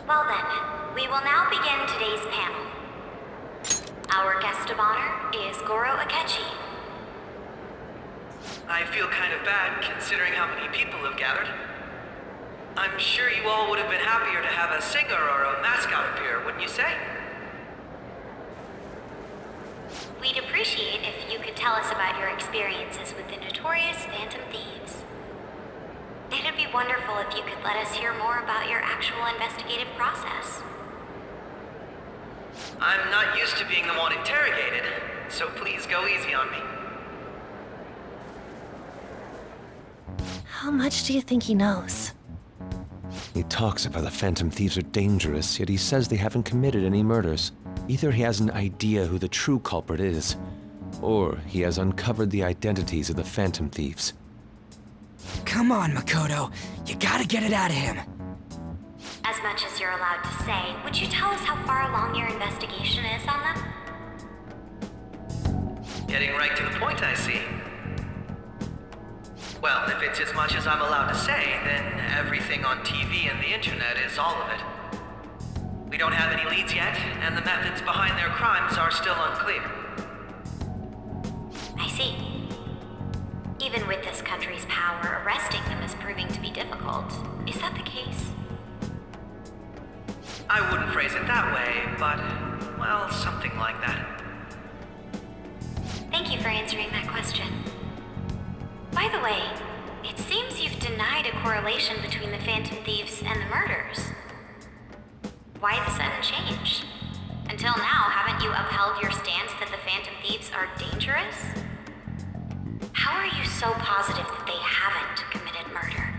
Well then, we will now begin today's panel. Our guest of honor is Goro Akechi. I feel kind of bad considering how many people have gathered. I'm sure you all would have been happier to have a singer or a mascot appear, wouldn't you say? We'd appreciate if you could tell us about your experiences with the notorious Phantom Thieves. It'd be wonderful if you could let us hear more about your actual investigative process. I'm not used to being the one interrogated, so please go easy on me. How much do you think he knows? He talks about the Phantom Thieves are dangerous, yet he says they haven't committed any murders. Either he has an idea who the true culprit is, or he has uncovered the identities of the Phantom Thieves. Come on, Makoto. You gotta get it out of him. As much as you're allowed to say, would you tell us how far along your investigation is on them? Getting right to the point, I see. Well, if it's as much as I'm allowed to say, then everything on TV and the internet is all of it. We don't have any leads yet, and the methods behind their crimes are still unclear. I see. Even with this country's power, arresting them is proving to be difficult. Is that the case? I wouldn't phrase it that way, but, well, something like that. Thank you for answering that question. By the way, it seems you've denied a correlation between the Phantom Thieves and the murders. Why the sudden change? Until now, haven't you upheld your stance that the Phantom Thieves are dangerous? How are you so positive that they haven't committed murder?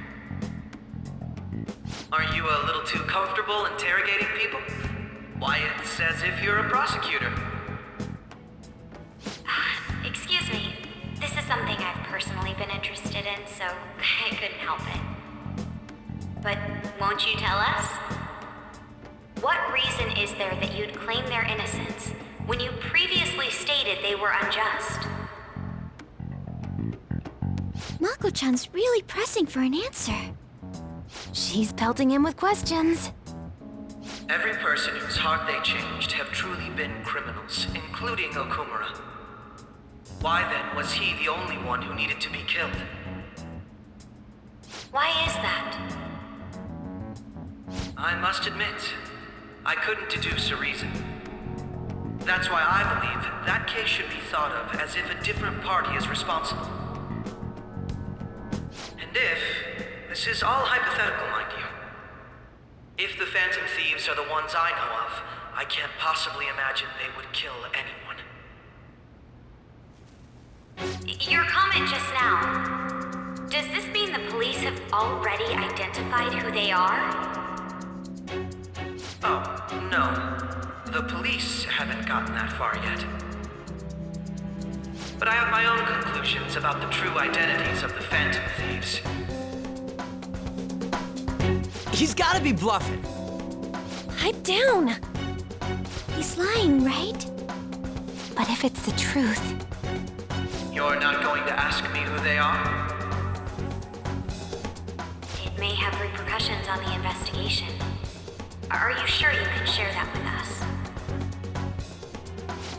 Aren't you a little too comfortable interrogating people? Why, it's as if you're a prosecutor. Excuse me. This is something I've personally been interested in, so I couldn't help it. But won't you tell us? What reason is there that you'd claim their innocence when you previously stated they were unjust? Mako-chan's really pressing for an answer. She's pelting him with questions. Every person whose heart they changed have truly been criminals, including Okumura. Why then was he the only one who needed to be killed? Why is that? I must admit, I couldn't deduce a reason. That's why I believe that case should be thought of as if a different party is responsible. And this is all hypothetical, mind you. If the Phantom Thieves are the ones I know of, I can't possibly imagine they would kill anyone. Your comment just now, does this mean the police have already identified who they are? Oh, no. The police haven't gotten that far yet. But I have my own conclusions about the true identities of the Phantom Thieves. He's gotta be bluffing. Pipe down. He's lying, right? But if it's the truth... You're not going to ask me who they are? It may have repercussions on the investigation. Are you sure you can share that with us?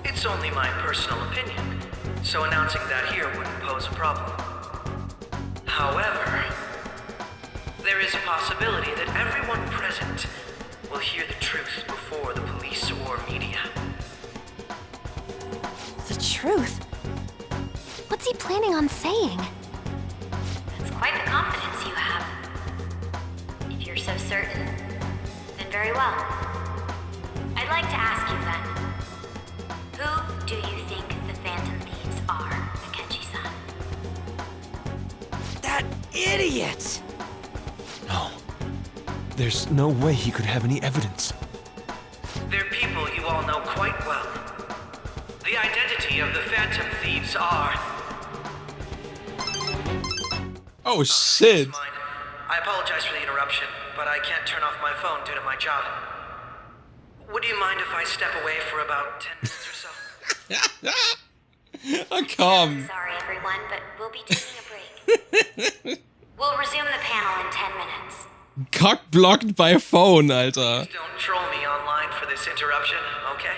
It's only my personal opinion, so announcing that here wouldn't pose a problem. However, there is a possibility that everyone present will hear the truth before the police or media. The truth? What's he planning on saying? That's quite the confidence you have. If you're so certain, then very well. I'd like to ask you then, who do you think the Phantom Thieves are, Akechi-san? That idiot! No. There's no way he could have any evidence. They're people you all know quite well. The identity of the Phantom Thieves are... Oh shit. Mine. I apologize for the interruption, but I can't turn off my phone due to my job. Would you mind if I step away for about 10 minutes or so? I come. Sorry everyone, but we'll be taking a break. We'll resume the panel in 10 minutes. Cock blocked by phone, Alter. Don't troll me online for this interruption, okay?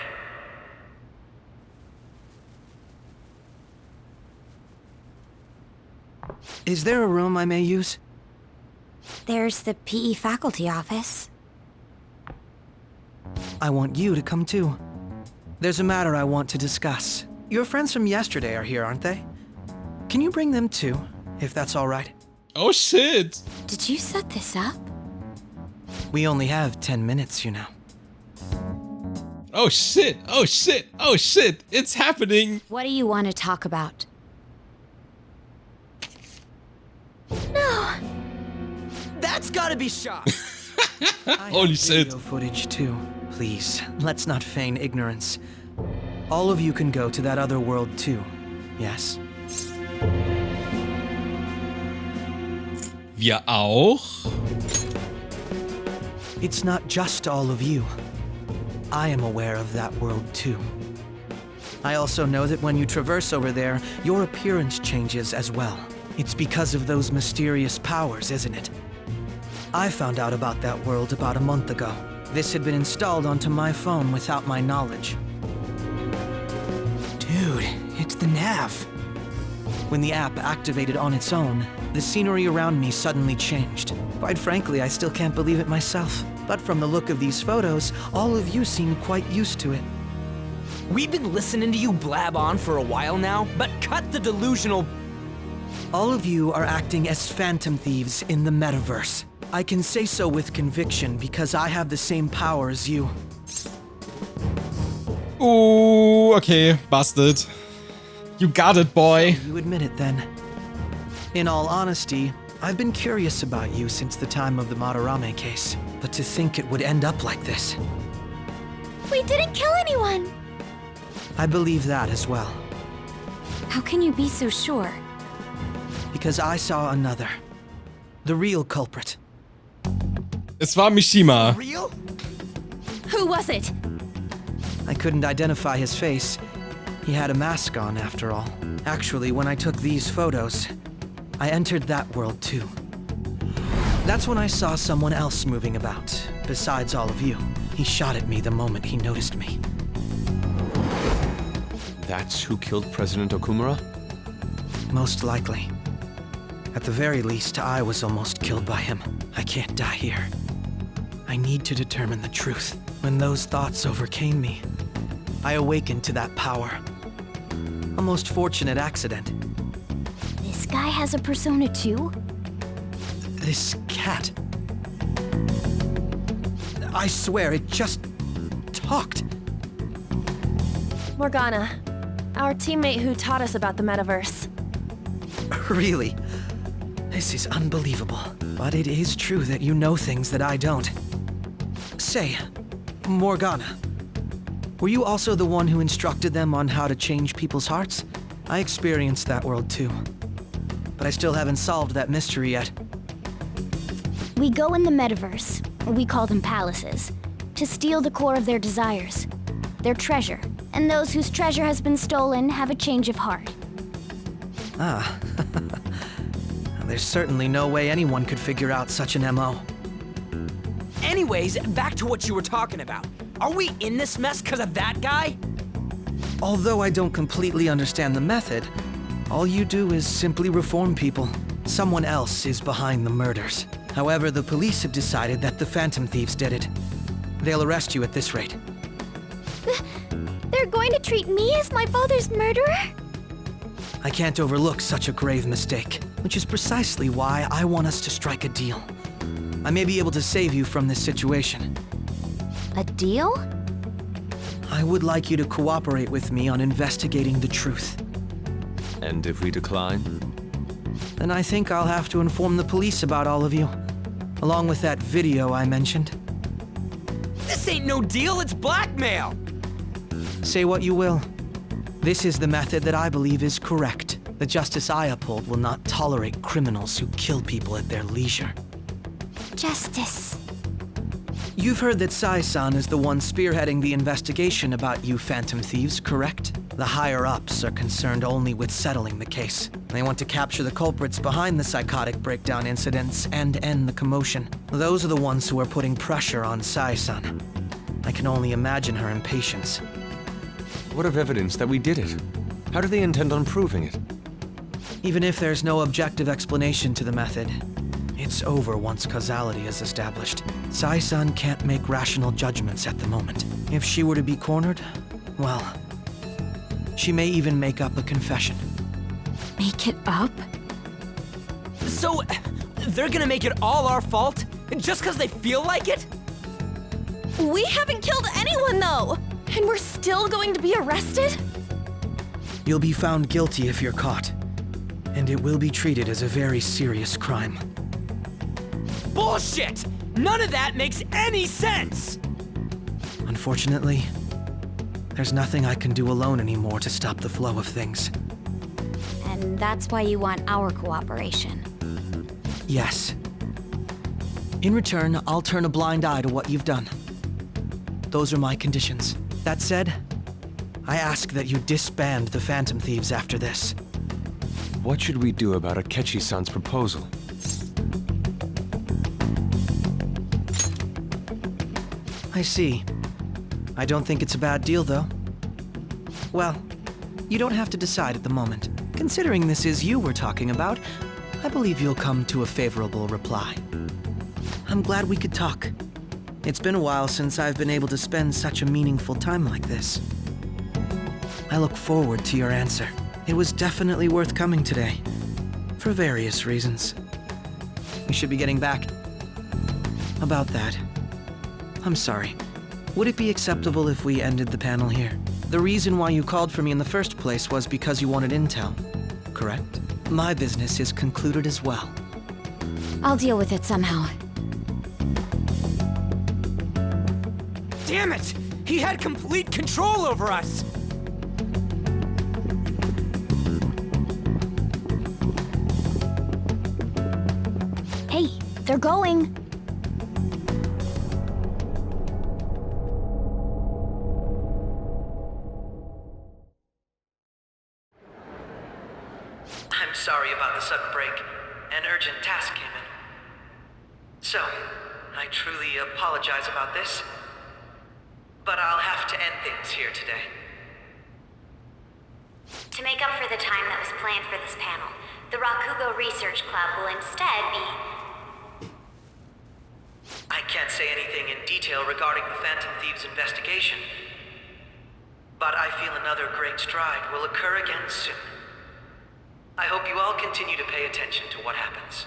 Is there a room I may use? There's the PE faculty office. I want you to come too. There's a matter I want to discuss. Your friends from yesterday are here, aren't they? Can you bring them too, if that's all right? Oh shit. Did you set this up? We only have 10 minutes, you know. Oh shit. Oh shit. Oh shit. It's happening. What do you want to talk about? No! That's gotta be shot! Holy shit. Video footage too. Please, let's not feign ignorance. All of you can go to that other world too, yes? Wir auch? It's not just all of you. I am aware of that world too. I also know that when you traverse over there, your appearance changes as well. It's because of those mysterious powers, isn't it? I found out about that world about a month ago. This had been installed onto my phone without my knowledge. Dude, it's the nav. When the app activated on its own, the scenery around me suddenly changed. Quite frankly, I still can't believe it myself. But from the look of these photos, all of you seem quite used to it. We've been listening to you blab on for a while now, but cut the delusional... All of you are acting as phantom thieves in the metaverse. I can say so with conviction because I have the same power as you. Ooh, okay. Busted. You got it, boy. You admit it then. In all honesty, I've been curious about you since the time of the Madarame case. But to think it would end up like this. We didn't kill anyone! I believe that as well. How can you be so sure? Because I saw another. The real culprit. Es war Mishima. Real? Who was it? I couldn't identify his face. He had a mask on, after all. Actually, when I took these photos, I entered that world too. That's when I saw someone else moving about, besides all of you. He shot at me the moment he noticed me. That's who killed President Okumura? Most likely. At the very least, I was almost killed by him. I can't die here. I need to determine the truth. When those thoughts overcame me, I awakened to that power. A most fortunate accident. This guy has a persona too? This cat. I swear, it just talked. Morgana, our teammate who taught us about the metaverse. Really? This is unbelievable. But it is true that you know things that I don't. Say, Morgana, were you also the one who instructed them on how to change people's hearts? I experienced that world too. But I still haven't solved that mystery yet. We go in the metaverse, or we call them palaces, to steal the core of their desires, their treasure. And those whose treasure has been stolen have a change of heart. Ah. There's certainly no way anyone could figure out such an MO. Anyways, back to what you were talking about. Are we in this mess because of that guy? Although I don't completely understand the method, all you do is simply reform people. Someone else is behind the murders. However, the police have decided that the Phantom Thieves did it. They'll arrest you at this rate. They're going to treat me as my father's murderer? I can't overlook such a grave mistake, which is precisely why I want us to strike a deal. I may be able to save you from this situation. A deal? I would like you to cooperate with me on investigating the truth. And if we decline? Then I think I'll have to inform the police about all of you, along with that video I mentioned. This ain't no deal, it's blackmail! Say what you will. This is the method that I believe is correct. The justice I uphold will not tolerate criminals who kill people at their leisure. Justice. You've heard that Sai-san is the one spearheading the investigation about you Phantom Thieves, correct? The higher-ups are concerned only with settling the case. They want to capture the culprits behind the psychotic breakdown incidents and end the commotion. Those are the ones who are putting pressure on Sai-san. I can only imagine her impatience. What of evidence that we did it? How do they intend on proving it? Even if there's no objective explanation to the method, it's over once causality is established. Sai-san can't make rational judgments at the moment. If she were to be cornered, well, she may even make up a confession. Make it up? So, they're gonna make it all our fault? Just because they feel like it? We haven't killed anyone, though! And we're still going to be arrested? You'll be found guilty if you're caught, and it will be treated as a very serious crime. Bullshit! None of that makes any sense! Unfortunately, there's nothing I can do alone anymore to stop the flow of things. And that's why you want our cooperation. Yes. In return, I'll turn a blind eye to what you've done. Those are my conditions. That said, I ask that you disband the Phantom Thieves after this. What should we do about Akechi-san's proposal? I see. I don't think it's a bad deal, though. Well, you don't have to decide at the moment. Considering this is you we're talking about, I believe you'll come to a favorable reply. I'm glad we could talk. It's been a while since I've been able to spend such a meaningful time like this. I look forward to your answer. It was definitely worth coming today, for various reasons. We should be getting back. About that, I'm sorry. Would it be acceptable if we ended the panel here? The reason why you called for me in the first place was because you wanted intel, correct? My business is concluded as well. I'll deal with it somehow. Damn it! He had complete control over us! Hey, they're going! I'm sorry about the sudden break. An urgent task came in. So, I truly apologize about this, but I'll have to end things here today. To make up for the time that was planned for this panel, the Rakugo Research Club will instead be... I can't say anything in detail regarding the Phantom Thieves' investigation, but I feel another great stride will occur again soon. I hope you all continue to pay attention to what happens.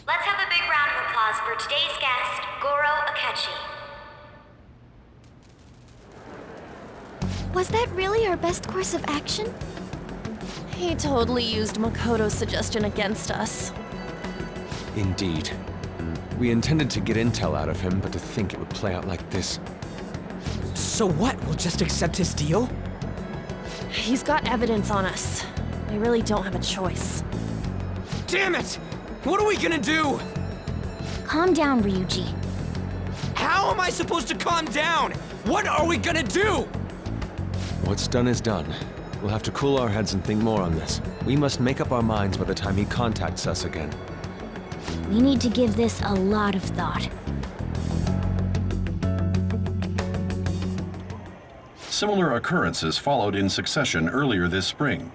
Let's have a big round of applause for today's guest, Goro Akechi. Was that really our best course of action? He totally used Makoto's suggestion against us. Indeed. We intended to get intel out of him, but to think it would play out like this. So what? We'll just accept his deal? He's got evidence on us. We really don't have a choice. Damn it! What are we gonna do? Calm down, Ryuji. How am I supposed to calm down? What are we gonna do? What's done is done. We'll have to cool our heads and think more on this. We must make up our minds by the time he contacts us again. We need to give this a lot of thought. Similar occurrences followed in succession earlier this spring.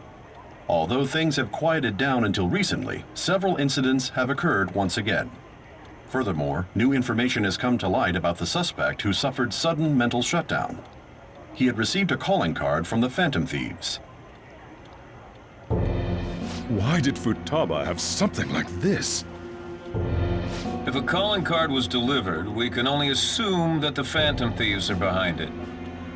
Although things have quieted down until recently, several incidents have occurred once again. Furthermore, new information has come to light about the suspect who suffered sudden mental shutdown. He had received a calling card from the Phantom Thieves. Why did Futaba have something like this? If a calling card was delivered, we can only assume that the Phantom Thieves are behind it.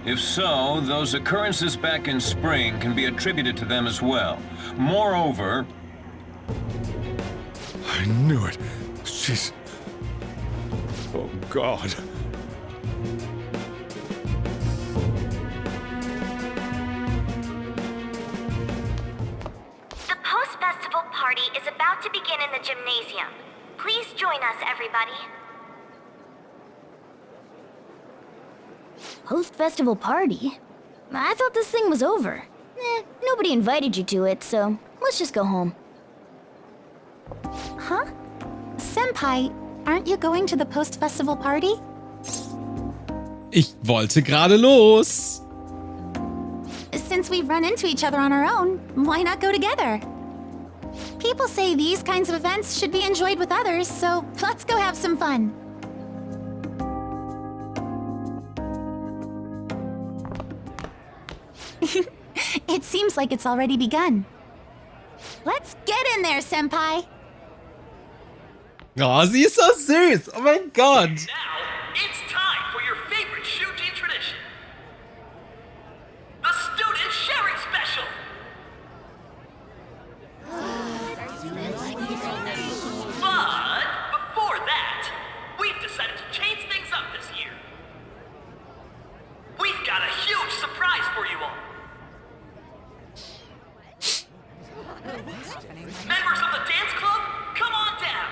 If so, those occurrences back in spring can be attributed to them as well. Moreover... I knew it. She's... Oh, God. The post-festival party is about to begin in the gymnasium. Please join us, everybody. Post-festival party? I thought this thing was over. Nobody invited you to it, so let's just go home. Huh? Senpai, aren't you going to the post-festival party? Ich wollte gerade los. Since we've run into each other on our own, why not go together? People say these kinds of events should be enjoyed with others, so let's go have some fun. It seems like it's already begun. Let's get in there, Senpai! Oh, sie ist so süß. Oh mein Gott. Now, it's time for your favorite Shuji tradition. The Student Sharing Special! But before that, we've decided to change things up this year. We've got a huge surprise for you all. Members of the dance club, come on down.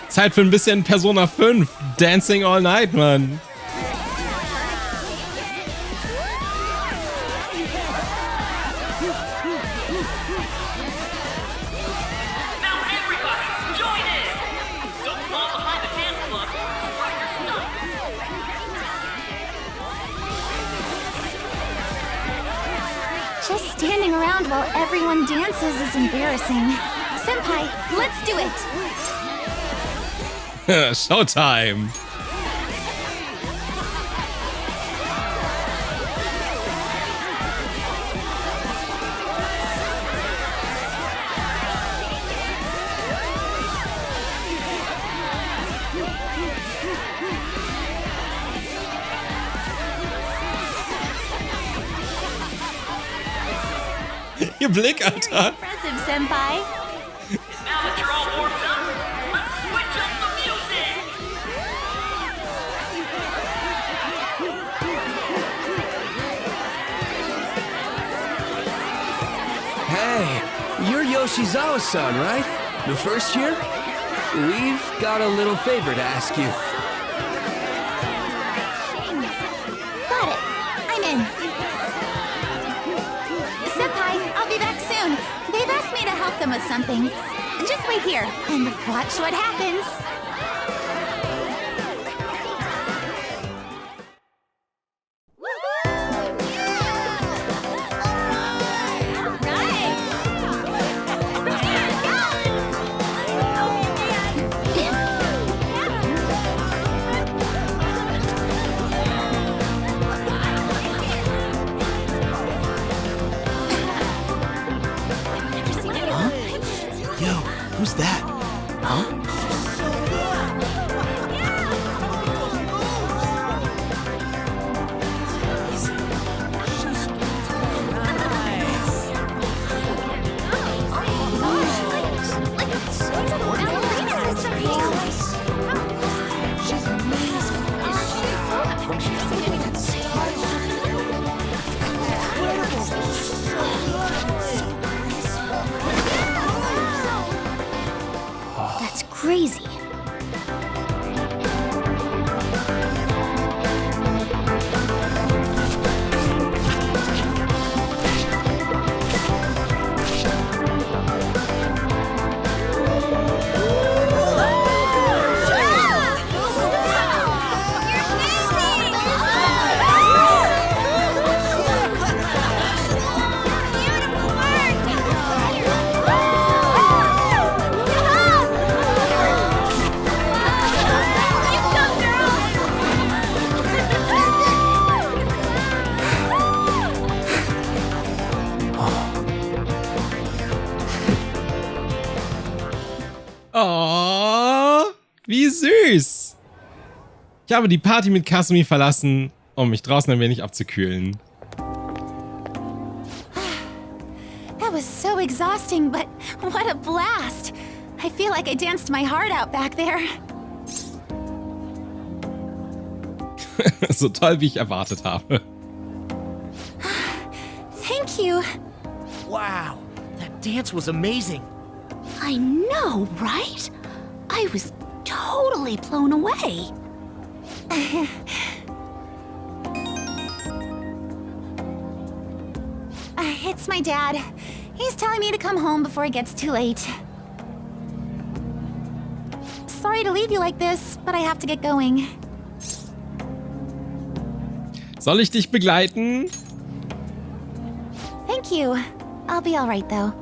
Zeit für ein bisschen Persona 5. Dancing all night, Mann. Just standing around while everyone dances is embarrassing. Senpai, let's do it! Showtime. Ihr Blick, Alter. Impressive, Senpai. Now that you're all warmed up, let's switch up the music! Hey, you're Yoshizawa-san, right? The first year? We've got a little favor to ask you. Got it. I'm in. Senpai, I'll be back soon. They've asked me to help them with something. Just wait here and watch what happens. Who's that? Huh? That's crazy. Oh, wie süß. Ich habe die Party mit Kasumi verlassen, um mich draußen ein wenig abzukühlen. That was so exhausting, but what a blast! I feel like I danced my heart out back there. So toll, wie ich erwartet habe. Thank you. Wow, that dance was amazing. I know, right? I was totally totally blown away. It's my dad. He's telling me to come home before it gets too late. Sorry to leave you like this, but I have to get going. Soll ich dich begleiten? Thank you. I'll be all right, though.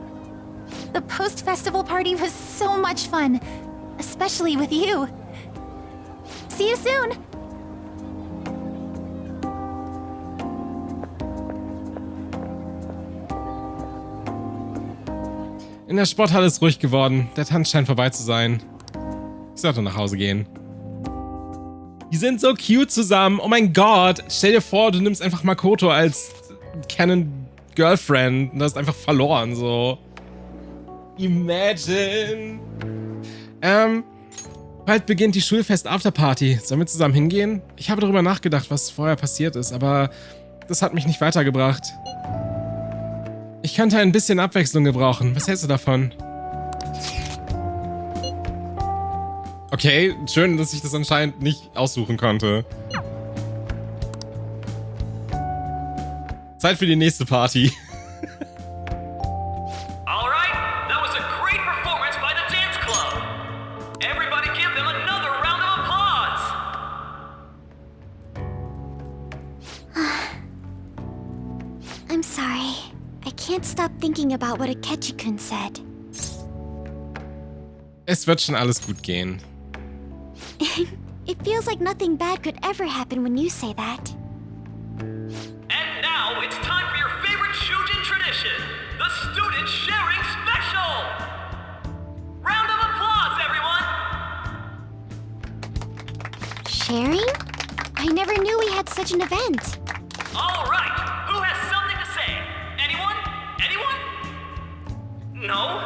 The post-festival party was so much fun, especially with you. See you soon. In der Sporthalle ist ruhig geworden. Der Tanz scheint vorbei zu sein. Ich sollte nach Hause gehen. Die sind so cute zusammen. Oh mein Gott. Stell dir vor, du nimmst einfach Makoto als Canon-Girlfriend und hast einfach verloren, so. Imagine. Bald beginnt die Schulfest-Afterparty. Sollen wir zusammen hingehen? Ich habe darüber nachgedacht, was vorher passiert ist, aber das hat mich nicht weitergebracht. Ich könnte ein bisschen Abwechslung gebrauchen. Was hältst du davon? Okay, schön, dass ich das anscheinend nicht aussuchen konnte. Zeit für die nächste Party. Alright, that was a great performance by the dance club. Everybody give them another round of applause. I'm sorry. I can't stop thinking about what Akechi-kun said. Es wird schon alles gut gehen. It feels like nothing bad could ever happen when you say that. And now it's time for your favorite Shujin tradition, the Student Sharing Special! Round of applause, everyone! Sharing? I never knew we had such an event. Alright, who has something to say? Anyone? Anyone? No?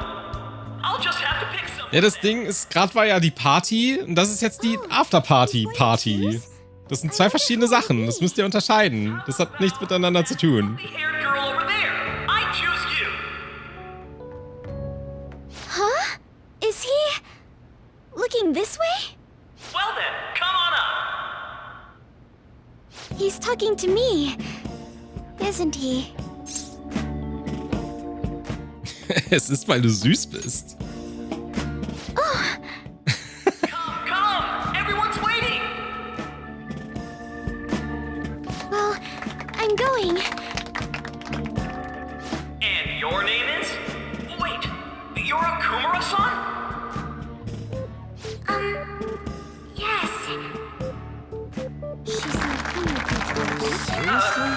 I'll just have to pick someone. Ja, das Ding ist, gerade war ja die Party und das ist jetzt die Afterparty-Party. Das sind zwei verschiedene Sachen, das müsst ihr unterscheiden. Das hat nichts miteinander zu tun. Huh? Is he looking this way? Well then, come on up. He's talking to me, isn't he? Es ist, weil du süß bist. Come! Everyone's waiting! Well, I'm going. And your name is? Wait, you're a Kumura-san? Yes. She's Seriously?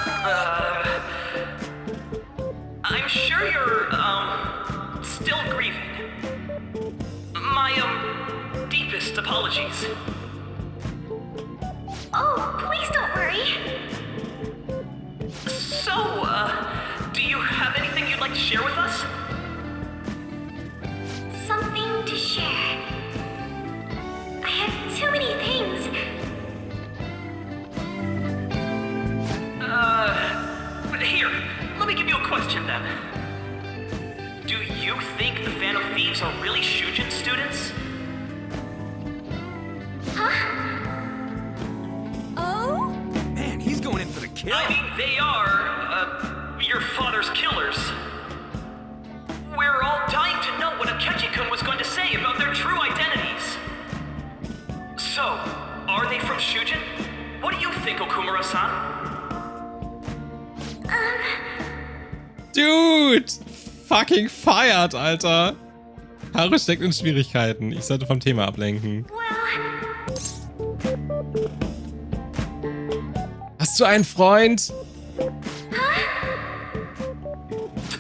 I'm sure you're, still grieving. My, deepest apologies. Oh, please don't worry. So, do you have anything you'd like to share with us? Something to share. I have too many things. Here, let me give you a question then. Do you think the Phantom Thieves are really Shujin students? Oh? Man, he's going in for the kill. I mean, they are, your father's killers. We're all dying to know what Akechi-kun was going to say about their true identities. So, are they from Shujin? What do you think, Okumura-san? Dude! Fucking feiert, Alter! Haru steckt in Schwierigkeiten. Ich sollte vom Thema ablenken. Hast du einen Freund? To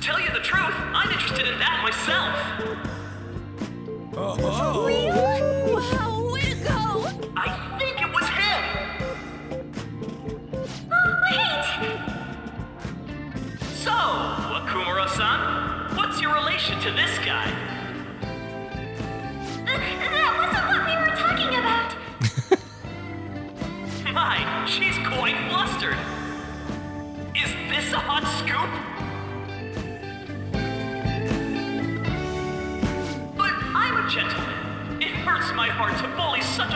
tell you the truth, I'm interested in that myself. Oh. Real? Wow, way to go! I think it was him. Oh, wait! So, Okumura-san, what's your relation to this guy? That wasn't what we were talking about. My, she's quite flustered. Is this a hot scoop? But I'm a gentleman. It hurts my heart to bully such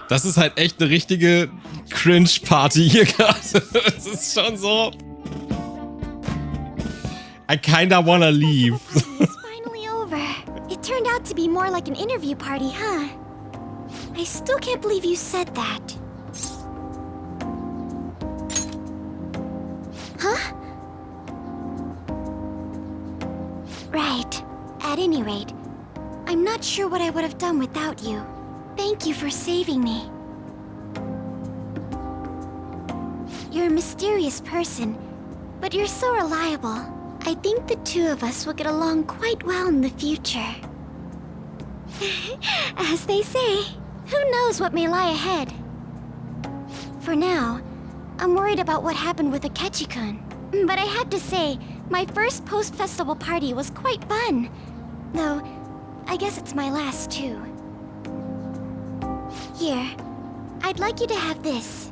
Das ist halt echt eine richtige Cringe-Party hier gerade. Das ist schon so... I kinda wanna leave. It's finally over. It turned out to be more like an interview party, huh? I still can't believe you said that. Huh? Right. At any rate, I'm not sure what I would have done without you. Thank you for saving me. You're a mysterious person, but you're so reliable. I think the two of us will get along quite well in the future. As they say, who knows what may lie ahead? For now, I'm worried about what happened with Akechi-kun. But I had to say, my first post-festival party was quite fun. Though, I guess it's my last too. Here, I'd like you to have this.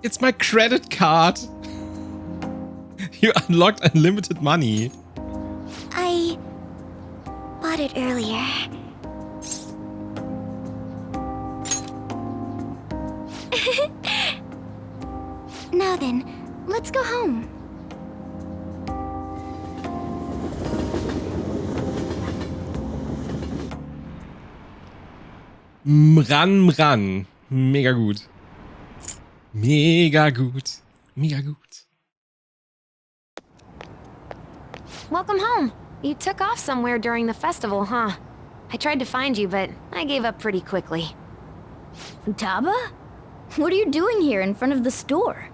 It's my credit card. You unlocked unlimited money. I bought it earlier. Now then, let's go home. Mran. Mega gut. Mega gut. Mega gut. Welcome home. You took off somewhere during the festival, huh? I tried to find you, but I gave up pretty quickly. Futaba? What are you doing here in front of the store?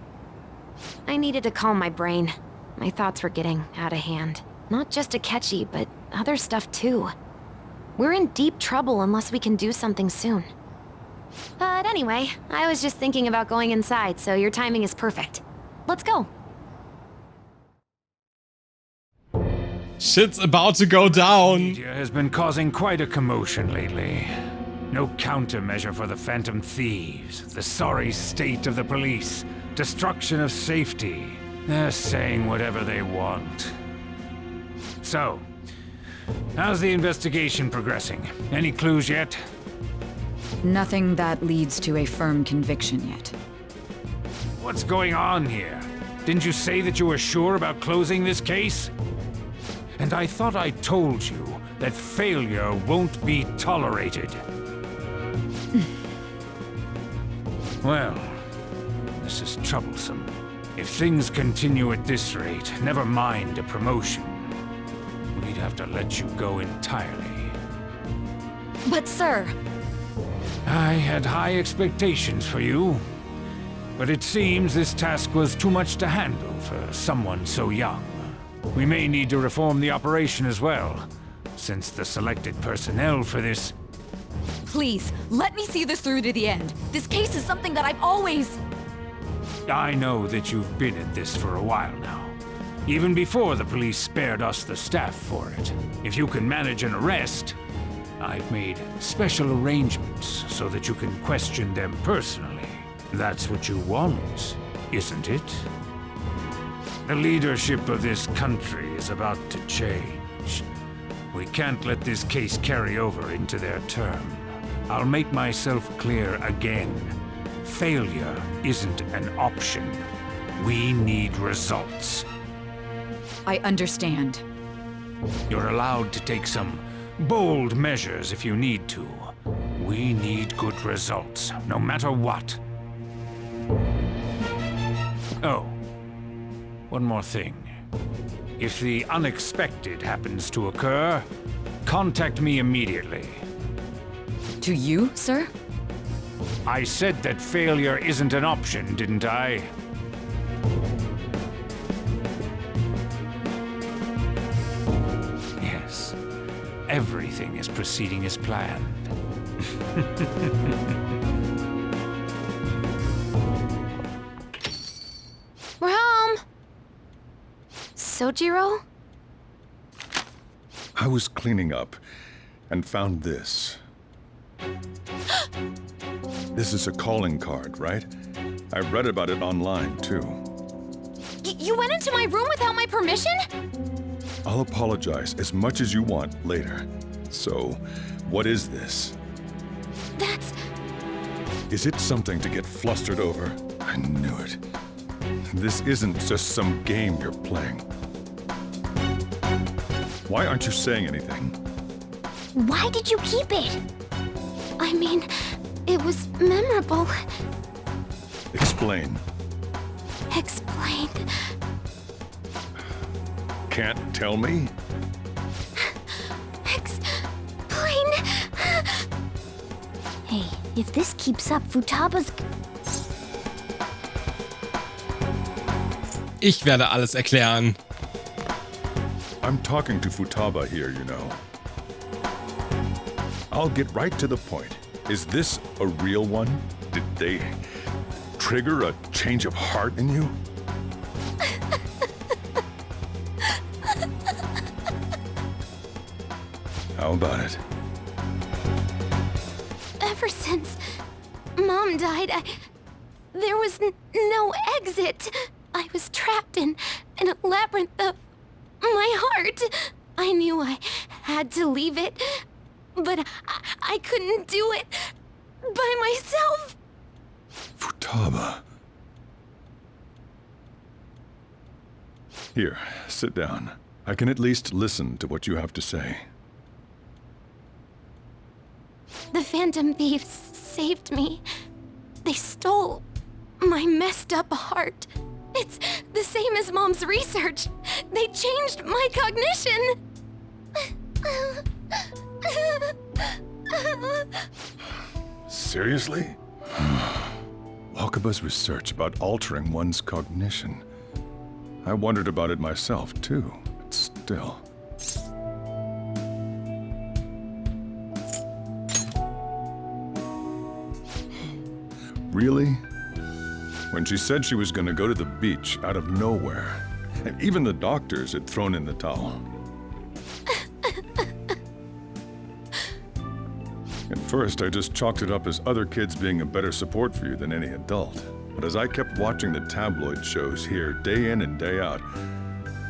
I needed to calm my brain. My thoughts were getting out of hand. Not just Akechi, but other stuff too. We're in deep trouble unless we can do something soon. But anyway, I was just thinking about going inside, so your timing is perfect. Let's go. Shit's about to go down. Media has been causing quite a commotion lately. No countermeasure for the Phantom Thieves, the sorry state of the police, destruction of safety. They're saying whatever they want. So, how's the investigation progressing? Any clues yet? Nothing that leads to a firm conviction yet. What's going on here? Didn't you say that you were sure about closing this case? And I thought I told you that failure won't be tolerated. Well, this is troublesome. If things continue at this rate, never mind a promotion. We'd have to let you go entirely. But sir... I had high expectations for you. But it seems this task was too much to handle for someone so young. We may need to reform the operation as well, since the selected personnel for this... Please, let me see this through to the end. This case is something that I've always... I know that you've been at this for a while now. Even before the police spared us the staff for it. If you can manage an arrest, I've made special arrangements so that you can question them personally. That's what you want, isn't it? The leadership of this country is about to change. We can't let this case carry over into their term. I'll make myself clear again. Failure isn't an option. We need results. I understand. You're allowed to take some bold measures if you need to. We need good results, no matter what. Oh, one more thing. If the unexpected happens to occur, contact me immediately. To you, sir? I said that failure isn't an option, didn't I? Yes. Everything is proceeding as planned. We're home! Sojiro? I was cleaning up and found this. This is a calling card, right? I read about it online, too. You went into my room without my permission? I'll apologize as much as you want later. So, what is this? That's Is it something to get flustered over? I knew it. This isn't just some game you're playing. Why aren't you saying anything? Why did you keep it? I mean, it was memorable. Explain. Explain. Can't tell me? Explain. Hey, if this keeps up, Futaba's... Ich werde alles erklären. I'm talking to Futaba here, you know. I'll get right to the point. Is this a real one? Did they trigger a change of heart in you? How about it? Ever since Mom died, there was no exit. I was trapped in a labyrinth of my heart. I knew I had to leave it, but I couldn't do it by myself. Futaba. Here, sit down. I can at least listen to what you have to say. The Phantom Thieves saved me. They stole my messed up heart. It's the same as Mom's research. They changed my cognition. Seriously? Wakaba's research about altering one's cognition. I wondered about it myself, too, but still. Really? When she said she was going to go to the beach out of nowhere, and even the doctors had thrown in the towel. At first, I just chalked it up as other kids being a better support for you than any adult. But as I kept watching the tabloid shows here day in and day out,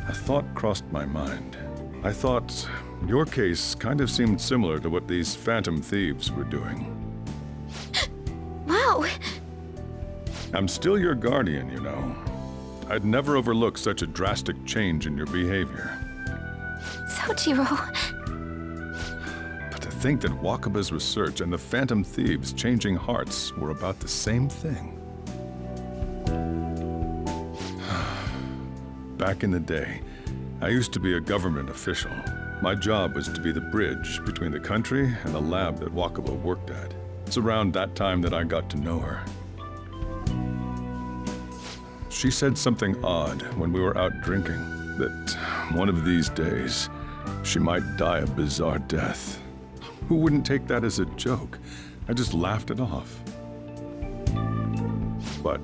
a thought crossed my mind. I thought your case kind of seemed similar to what these Phantom Thieves were doing. Wow. I'm still your guardian, you know. I'd never overlook such a drastic change in your behavior. Sojiro. But to think that Wakaba's research and the Phantom Thieves changing hearts were about the same thing. Back in the day, I used to be a government official. My job was to be the bridge between the country and the lab that Wakaba worked at. It's around that time that I got to know her. She said something odd when we were out drinking, that one of these days, she might die a bizarre death. Who wouldn't take that as a joke? I just laughed it off. But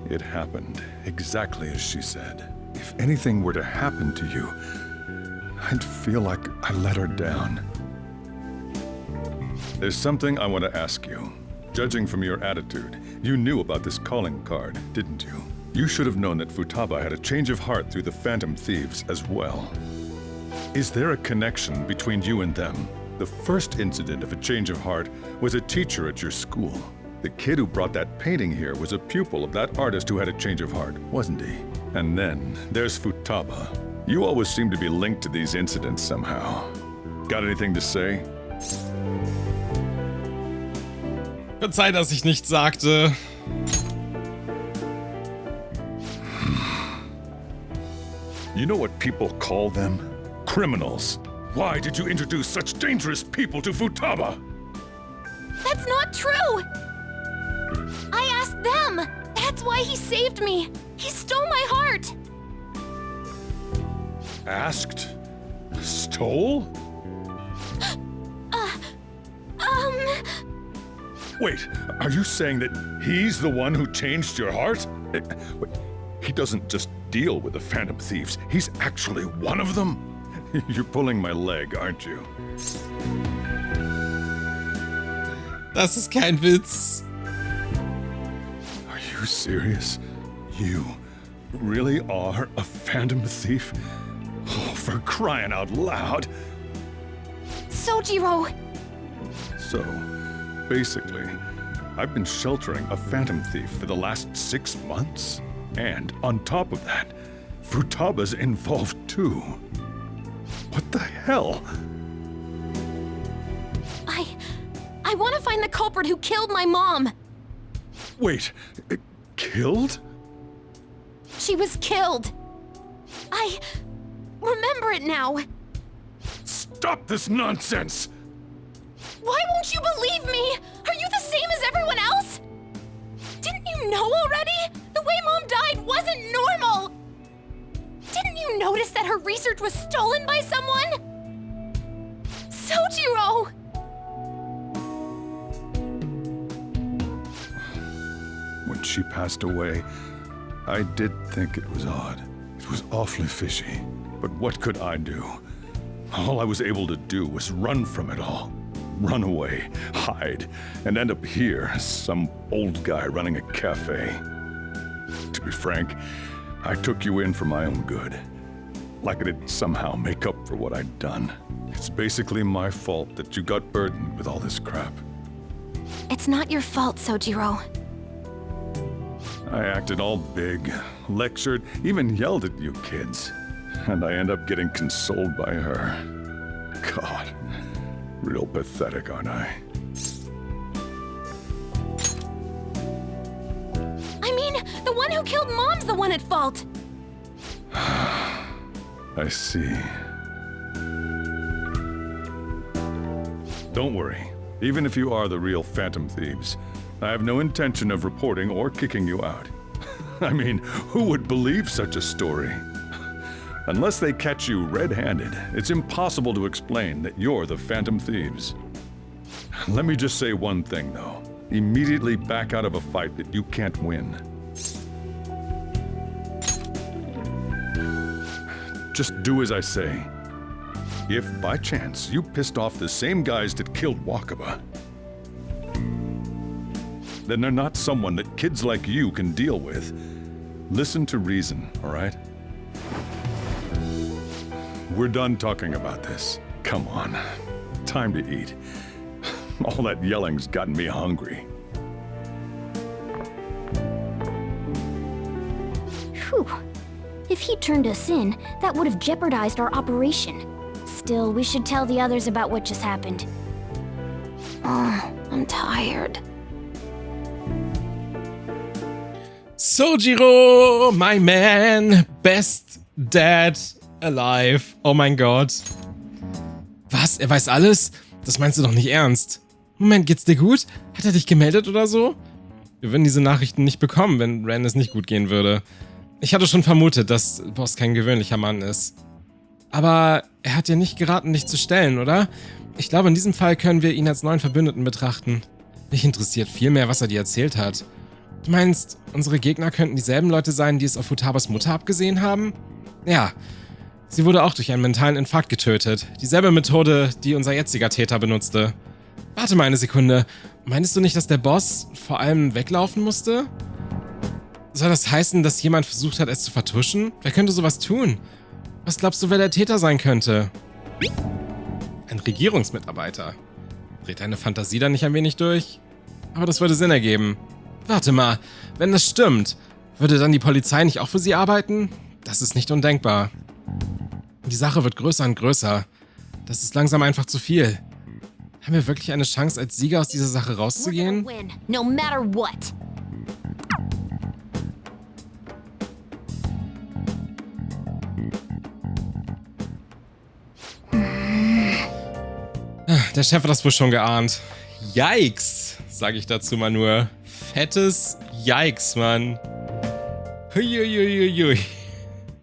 it happened exactly as she said. If anything were to happen to you, I'd feel like I let her down. There's something I want to ask you. Judging from your attitude, you knew about this calling card, didn't you? You should have known that Futaba had a change of heart through the Phantom Thieves as well. Is there a connection between you and them? The first incident of a change of heart was a teacher at your school. The kid who brought that painting here was a pupil of that artist who had a change of heart, wasn't he? And then there's Futaba. You always seem to be linked to these incidents somehow. Got anything to say? Verzeih, dass ich nichts sagte. You know what people call them? Criminals. Why did you introduce such dangerous people to Futaba? That's not true! I asked them! That's why he saved me! He stole my heart! Asked? Stole? Wait, are you saying that he's the one who changed your heart? He doesn't just deal with the Phantom Thieves, he's actually one of them? You're pulling my leg, aren't you? Das ist kein Witz. Are you serious? You really are a Phantom Thief? Oh, for crying out loud! Sojiro! So, basically, I've been sheltering a phantom thief for the last 6 months. And on top of that, Futaba's involved too. What the hell? I want to find the culprit who killed my mom. Wait, killed? She was killed. I remember it now. Stop this nonsense! Why won't you believe me? Are you the same as everyone else? Didn't you know already? The way Mom died wasn't normal. Didn't you notice that her research was stolen by someone? Sojiro! When she passed away, I did think it was odd. It was awfully fishy. But what could I do? All I was able to do was run from it all. Run away, hide, and end up here as some old guy running a cafe. To be frank, I took you in for my own good. Like it'd somehow make up for what I'd done. It's basically my fault that you got burdened with all this crap. It's not your fault, Sojiro. I acted all big, lectured, even yelled at you kids. And I end up getting consoled by her. God, real pathetic, aren't I? I mean, the one who killed Mom's the one at fault. I see. Don't worry. Even if you are the real Phantom Thieves, I have no intention of reporting or kicking you out. I mean, who would believe such a story? Unless they catch you red-handed, it's impossible to explain that you're the Phantom Thieves. Let me just say one thing, though. Immediately back out of a fight that you can't win. Just do as I say. If, by chance, you pissed off the same guys that killed Wakaba, then they're not someone that kids like you can deal with. Listen to reason, all right? We're done talking about this. Come on. Time to eat. All that yelling's gotten me hungry. Whew. If he turned us in, that would have jeopardized our operation. Still, we should tell the others about what just happened. I'm tired. Sojiro, my man, best dad alive. Oh mein Gott. Was? Er weiß alles? Das meinst du doch nicht ernst. Moment, geht's dir gut? Hat er dich gemeldet oder so? Wir würden diese Nachrichten nicht bekommen, wenn Ren es nicht gut gehen würde. Ich hatte schon vermutet, dass Boss kein gewöhnlicher Mann ist. Aber er hat dir nicht geraten, dich zu stellen, oder? Ich glaube, in diesem Fall können wir ihn als neuen Verbündeten betrachten. Mich interessiert viel mehr, was er dir erzählt hat. Du meinst, unsere Gegner könnten dieselben Leute sein, die es auf Futabas Mutter abgesehen haben? Ja, sie wurde auch durch einen mentalen Infarkt getötet. Dieselbe Methode, die unser jetziger Täter benutzte. Warte mal eine Sekunde. Meinst du nicht, dass der Boss vor allem weglaufen musste? Soll das heißen, dass jemand versucht hat, es zu vertuschen? Wer könnte sowas tun? Was glaubst du, wer der Täter sein könnte? Ein Regierungsmitarbeiter. Dreht deine Fantasie da nicht ein wenig durch? Aber das würde Sinn ergeben. Warte mal, wenn das stimmt, würde dann die Polizei nicht auch für sie arbeiten? Das ist nicht undenkbar. Die Sache wird größer und größer. Das ist langsam einfach zu viel. Haben wir wirklich eine Chance, als Sieger aus dieser Sache rauszugehen? No matter what. Der Chef hat das wohl schon geahnt. Yikes, sage ich dazu mal nur. Fettes Yikes, Mann. Huiuiuiui.